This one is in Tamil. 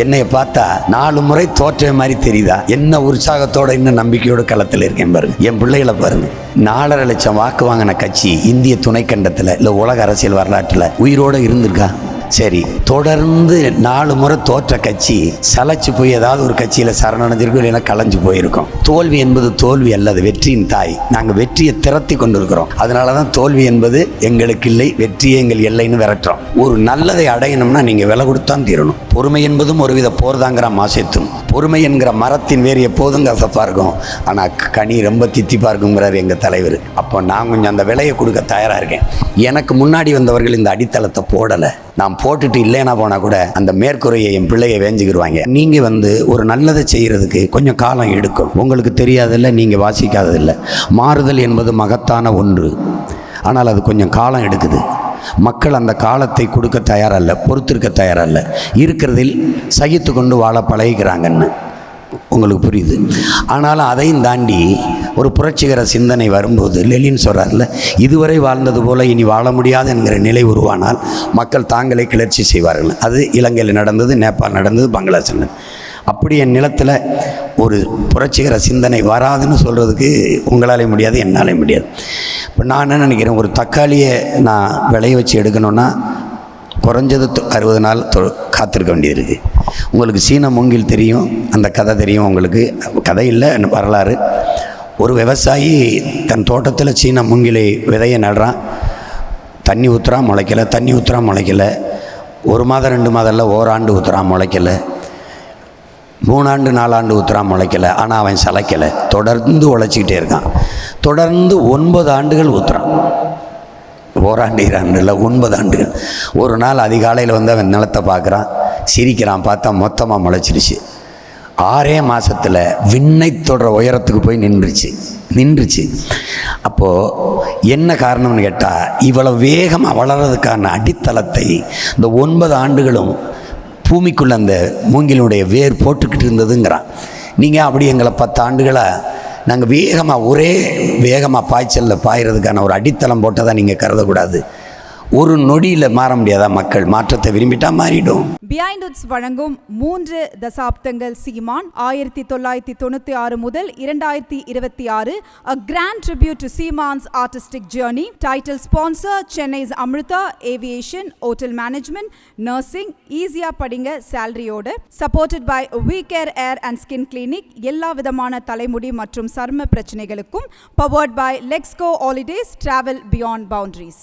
என்னைய பார்த்தா 4 முறை தோற்ற மாதிரி தெரியுதா? என்ன உற்சாகத்தோட இன்னும் நம்பிக்கையோட களத்தில் இருக்கேன் பாருங்க. என் பிள்ளைகளை பாருங்க. 4.5 லட்சம் வாக்கு வாங்கின கட்சி இந்திய துணைக்கண்டத்தில் இல்லை உலக அரசியல் வரலாற்றில் உயிரோட இருந்திருக்கா? சரி, தொடர்ந்து 4 முறை தோற்ற கட்சி சலைச்சு போய் ஏதாவது ஒரு கட்சியில் சரணடைஞ்சிருக்கோம், இல்லைன்னா கலைஞ்சு போயிருக்கோம். தோல்வி என்பது தோல்வி அல்லது வெற்றியின் தாய். நாங்கள் வெற்றியை திரத்தி கொண்டு இருக்கிறோம். அதனால தான் தோல்வி என்பது எங்களுக்கு இல்லை, வெற்றியே எங்கள் எல்லைன்னு விரட்டுறோம். ஒரு நல்லதை அடையணும்னா நீங்கள் விலை கொடுத்தான் தீரணும். பொறுமை என்பதும் ஒருவித போர்தாங்கிற மாசத்தும். பொறுமை என்கிற மரத்தின் வேறு எப்போதும் கசப்பாக இருக்கும், ஆனால் கனி ரொம்ப தித்திப்பாக இருக்குங்கிறார் எங்கள் தலைவர். அப்போ நான் கொஞ்சம் அந்த விலையை கொடுக்க தயாராக இருக்கேன். எனக்கு முன்னாடி வந்தவர்கள் இந்த அடித்தளத்தை போடலை. நான் போட்டுட்டு இல்லைன்னா போனால் கூட அந்த மேற்குறையை என் பிள்ளையை வேஞ்சிக்கிடுவாங்க. நீங்கள் ஒரு நல்லதை செய்கிறதுக்கு கொஞ்சம் காலம் எடுக்கும். உங்களுக்கு தெரியாதில்லை, நீங்கள் வாசிக்காததில்லை. மாறுதல் என்பது மகத்தான ஒன்று, ஆனால் அது கொஞ்சம் காலம் எடுக்குது. மக்கள் அந்த காலத்தை கொடுக்க தயாரல்ல, பொறுத்திருக்க தயாரல்ல. இருக்கிறதில் சகித்து கொண்டு வாழ பழகிக்கிறாங்கன்னு உங்களுக்கு புரியுது. ஆனாலும் அதையும் தாண்டி ஒரு புரட்சிகர சிந்தனை வரும்போது லெனின் சொல்கிறார்ல, இதுவரை வாழ்ந்தது போல இனி வாழ முடியாது என்கிற நிலை உருவானால் மக்கள் தாங்களே கிளர்ச்சி செய்வார்கள். அது இலங்கையில் நடந்தது, நேபாள் நடந்தது, பங்களாதேஷ் நடந்தது. அப்படி என் நிலத்தில் ஒரு புரட்சிகர சிந்தனை வராதுன்னு சொல்கிறதுக்கு உங்களாலே முடியாது, என்னாலே முடியாது. இப்போ நான் என்ன நினைக்கிறேன், ஒரு தக்காளியை நான் விளைய வச்சு எடுக்கணுன்னா குறைஞ்சது 60 நாள் காத்திருக்க வேண்டியது இருக்குது. உங்களுக்கு சீன மூங்கில் தெரியும், அந்த கதை தெரியும். உங்களுக்கு கதை இல்லை, வரலாறு. ஒரு விவசாயி தன் தோட்டத்தில் சீன மூங்கிலை விதையை நடுறான். தண்ணி ஊற்றுறா முளைக்கலை, தண்ணி ஊற்றுறா முளைக்கலை. 1 மாதம் 2 மாதம் இல்லை, ஓராண்டு ஊற்றுறா முளைக்கலை. 3 ஆண்டு 4 ஆண்டு ஊற்றுறா முளைக்கலை. ஆனால் அவன் சளைக்கலை, தொடர்ந்து உழைச்சிக்கிட்டே இருக்கான். தொடர்ந்து 9 ஆண்டுகள் ஊற்றுறான். ஓராண்டு 2 ஆண்டு இல்லை, 9 ஆண்டுகள். ஒரு நாள் அதிகாலையில் அவன் நிலத்தை பார்க்குறான், சிரிக்கிறான். பார்த்தா மொத்தமாக முளைச்சிருச்சு. 6 மாதத்தில் விண்ணை தொடர உயரத்துக்கு போய் நின்றுச்சு. அப்போது என்ன காரணம்னு கேட்டால், இவ்வளோ வேகமாக வளர்கிறதுக்கான அடித்தளத்தை இந்த 9 ஆண்டுகளும் பூமிக்குள்ளே அந்த மூங்கிலுடைய வேர் போட்டுக்கிட்டு இருந்ததுங்கிறான். நீங்கள் அப்படி எங்களை 10 ஆண்டுகளாக நாங்கள் ஒரே வேகமாக பாய்ச்சலில் பாய்கிறதுக்கான ஒரு அடித்தளம் போட்டதாக நீங்கள் கருதக்கூடாது. ஒரு நொடியில் மாற முடியாதா? மக்கள் மாற்றத்தை விரும்பிட்டா மாறிடும். பிஹைண்ட் உட்ஸ் வழங்கும் 3 தசாப்தங்கள் சீமான் 1996 முதல் 2026 A Grand Tribute to Seeman's Artistic Journey. Title sponsor Chennai's Amrita Aviation, Hotel Management, Nursing, ஈஸியா படிங்க சேலரியோட. Supported by We Care Hair and Skin Clinic, எல்லா விதமான தலைமுடி மற்றும் சரும பிரச்சனைகளுக்கும். Powered by Lexco Holidays, Travel Beyond Boundaries.